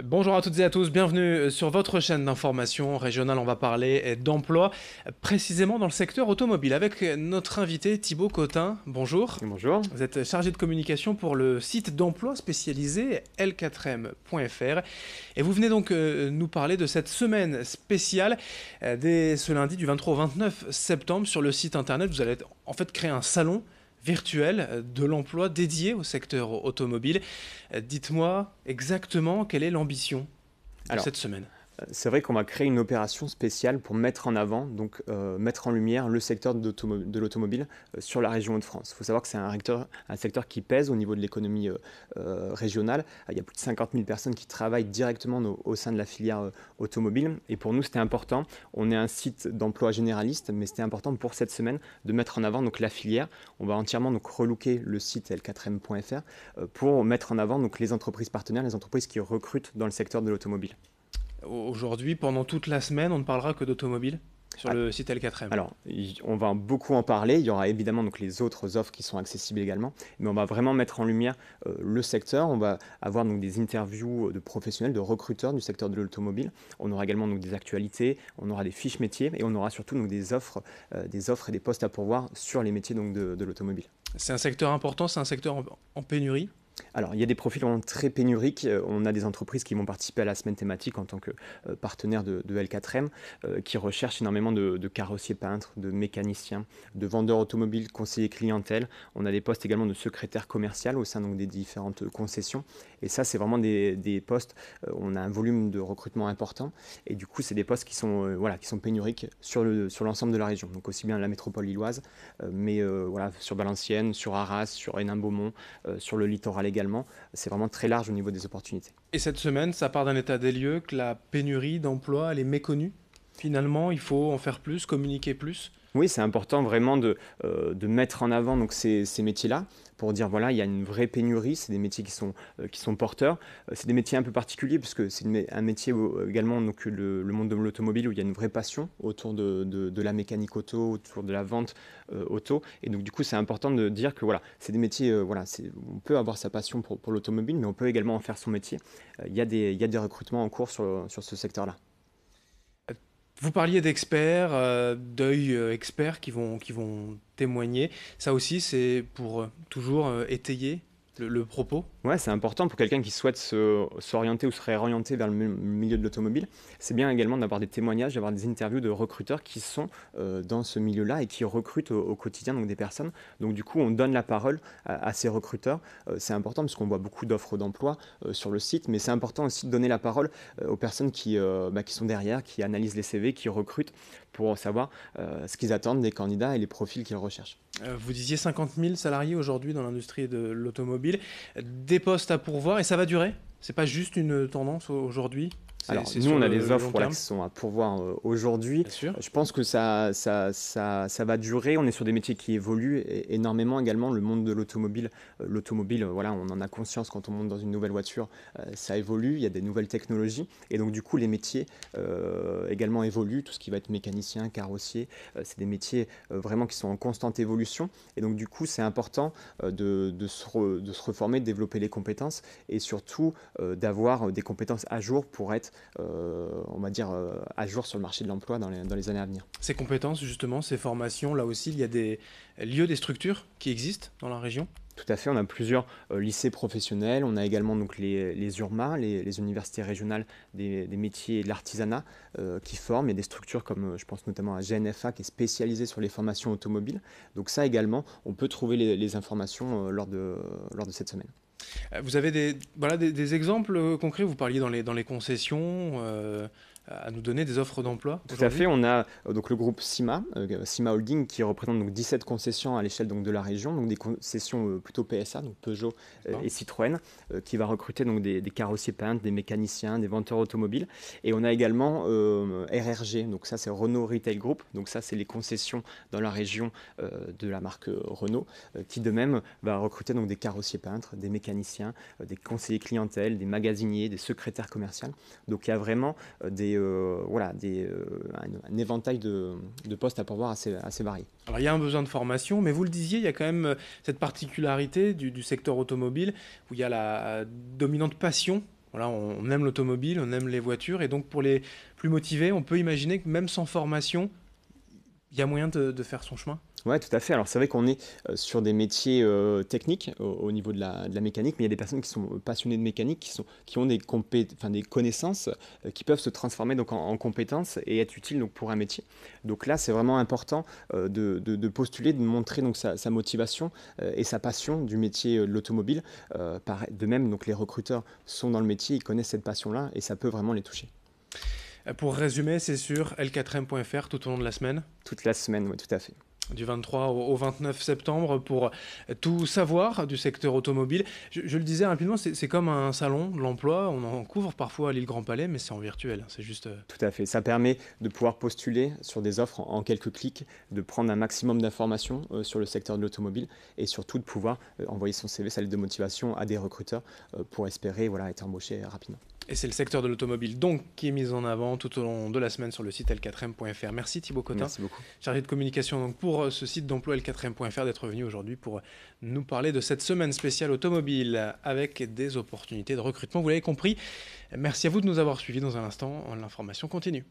Bonjour à toutes et à tous, bienvenue sur votre chaîne d'information régionale. On va parler d'emploi, précisément dans le secteur automobile, avec notre invité Thibaut Cotin. Bonjour. Bonjour. Vous êtes chargé de communication pour le site d'emploi spécialisé l4m.fr. Et vous venez donc nous parler de cette semaine spéciale dès ce lundi du 23 au 29 septembre sur le site internet. Vous allez en fait créer un salon virtuel de l'emploi dédié au secteur automobile. Dites-moi exactement quelle est l'ambition de Alors, cette semaine. c'est vrai qu'on va créer une opération spéciale pour mettre en avant, mettre en lumière le secteur de l'automobile sur la région Hauts-de-France. Il faut savoir que c'est un secteur qui pèse au niveau de l'économie régionale. Il y a plus de 50 000 personnes qui travaillent directement au sein de la filière automobile. Et pour nous, c'était important. On est un site d'emploi généraliste, mais c'était important pour cette semaine de mettre en avant la filière. On va entièrement relooker le site l4m.fr pour mettre en avant les entreprises partenaires, les entreprises qui recrutent dans le secteur de l'automobile. Aujourd'hui, pendant toute la semaine, on ne parlera que d'automobile sur Ah, le site L4M. Alors, on va beaucoup en parler. Il y aura évidemment les autres offres qui sont accessibles également, mais on va vraiment mettre en lumière le secteur. On va avoir des interviews de professionnels, de recruteurs du secteur de l'automobile. On aura également des actualités, on aura des fiches métiers et on aura surtout des offres et des postes à pourvoir sur les métiers de l'automobile. C'est un secteur important, c'est un secteur en pénurie. Alors, il y a des profils vraiment très pénuriques. On a des entreprises qui vont participer à la semaine thématique en tant que partenaire de L4M, qui recherchent énormément de carrossiers peintres, de mécaniciens, de vendeurs automobiles, conseillers clientèle. On a des postes également de secrétaire commercial au sein des différentes concessions. Et ça, c'est vraiment des postes, on a un volume de recrutement important. Et du coup, c'est des postes qui sont pénuriques sur l'ensemble de la région. Donc aussi bien la métropole lilloise, sur Valenciennes, sur Arras, sur Hénin-Beaumont, sur le littoral également. C'est vraiment très large au niveau des opportunités. Et cette semaine, ça part d'un état des lieux que la pénurie d'emploi, elle est méconnue. Finalement, il faut en faire plus, communiquer plus. Oui, c'est important vraiment de mettre en avant ces métiers-là pour dire voilà, il y a une vraie pénurie, c'est des métiers qui sont porteurs. C'est des métiers un peu particuliers puisque c'est un métier également le monde de l'automobile où il y a une vraie passion autour de la mécanique auto, autour de la vente auto. Et donc du coup, c'est important de dire que voilà, c'est des métiers, on peut avoir sa passion pour l'automobile, mais on peut également en faire son métier. Il y a des recrutements en cours sur ce secteur-là. Vous parliez d'experts, d'œil experts qui vont témoigner. Ça aussi, c'est pour toujours étayer le propos. Ouais, c'est important pour quelqu'un qui souhaite s'orienter ou se réorienter vers le milieu de l'automobile. C'est bien également d'avoir des témoignages, d'avoir des interviews de recruteurs qui sont dans ce milieu-là et qui recrutent au quotidien des personnes. Donc du coup, on donne la parole à ces recruteurs. C'est important parce qu'on voit beaucoup d'offres d'emploi sur le site, mais c'est important aussi de donner la parole aux personnes qui sont derrière, qui analysent les CV, qui recrutent pour savoir ce qu'ils attendent des candidats et les profils qu'ils recherchent. Vous disiez 50 000 salariés aujourd'hui dans l'industrie de l'automobile, des postes à pourvoir et ça va durer? C'est pas juste une tendance aujourd'hui? Alors, C'est nous, sur on a le des offres long terme? qui sont à pourvoir aujourd'hui. Bien sûr. Je pense que ça va durer. On est sur des métiers qui évoluent énormément également. Le monde de l'automobile, voilà, on en a conscience quand on monte dans une nouvelle voiture, ça évolue. Il y a des nouvelles technologies. Et donc, du coup, les métiers également évoluent. Tout ce qui va être mécanicien, carrossier, c'est des métiers vraiment qui sont en constante évolution. Et donc, du coup, c'est important de se reformer, de développer les compétences et surtout d'avoir des compétences à jour pour être on va dire, à jour sur le marché de l'emploi dans les années à venir. Ces compétences, justement, ces formations, là aussi, il y a des lieux, des structures qui existent dans la région? Tout à fait, on a plusieurs lycées professionnels, on a également les URMA, les universités régionales des métiers et de l'artisanat qui forment. Il y a des structures comme je pense notamment à GNFA qui est spécialisée sur les formations automobiles. Donc ça également, on peut trouver les informations lors de cette semaine. Vous avez des exemples concrets? Vous parliez dans les concessions, à nous donner des offres d'emploi Tout à aujourd'hui? fait, on a le groupe CIMA, CIMA Holding, qui représente 17 concessions à l'échelle de la région, donc des concessions plutôt PSA, donc Peugeot et Citroën, qui va recruter des carrossiers peintres, des mécaniciens, des vendeurs automobiles. Et on a également RRG, donc ça c'est Renault Retail Group, donc ça c'est les concessions dans la région de la marque Renault, qui de même va recruter des carrossiers peintres, des mécaniciens, des conseillers clientèle, des magasiniers, des secrétaires commerciaux. Donc il y a vraiment un éventail de postes à pourvoir assez varié. Alors, il y a un besoin de formation, mais vous le disiez, il y a quand même cette particularité du secteur automobile où il y a la dominante passion Voilà, on aime l'automobile, on aime les voitures, et donc pour les plus motivés, on peut imaginer que même sans formation, il y a moyen de faire son chemin. Ouais, tout à fait. Alors c'est vrai qu'on est sur des métiers techniques au niveau de la mécanique, mais il y a des personnes qui sont passionnées de mécanique, qui ont enfin, des connaissances qui peuvent se transformer donc en compétences et être utiles donc, pour un métier. Donc là, c'est vraiment important de postuler, de montrer donc, sa motivation et sa passion du métier de l'automobile. De même, donc, les recruteurs sont dans le métier, ils connaissent cette passion-là et ça peut vraiment les toucher. Pour résumer, c'est sur l4m.fr tout au long de la semaine. Toute la semaine, oui, tout à fait. Du 23 au 29 septembre pour tout savoir du secteur automobile. Je le disais rapidement, c'est comme un salon de l'emploi. On en couvre parfois à l'île Grand Palais, mais c'est en virtuel. C'est juste. Tout à fait. Ça permet de pouvoir postuler sur des offres en quelques clics, de prendre un maximum d'informations sur le secteur de l'automobile et surtout de pouvoir envoyer son CV, sa lettre de motivation à des recruteurs pour espérer être embauché rapidement. Et c'est le secteur de l'automobile donc qui est mis en avant tout au long de la semaine sur le site l4m.fr. Merci Thibaut Cotin, Merci beaucoup. Chargé de communication donc pour ce site d'emploi l4m.fr, d'être venu aujourd'hui pour nous parler de cette semaine spéciale automobile avec des opportunités de recrutement. Vous l'avez compris. Merci à vous de nous avoir suivis. Dans un instant, l'information continue.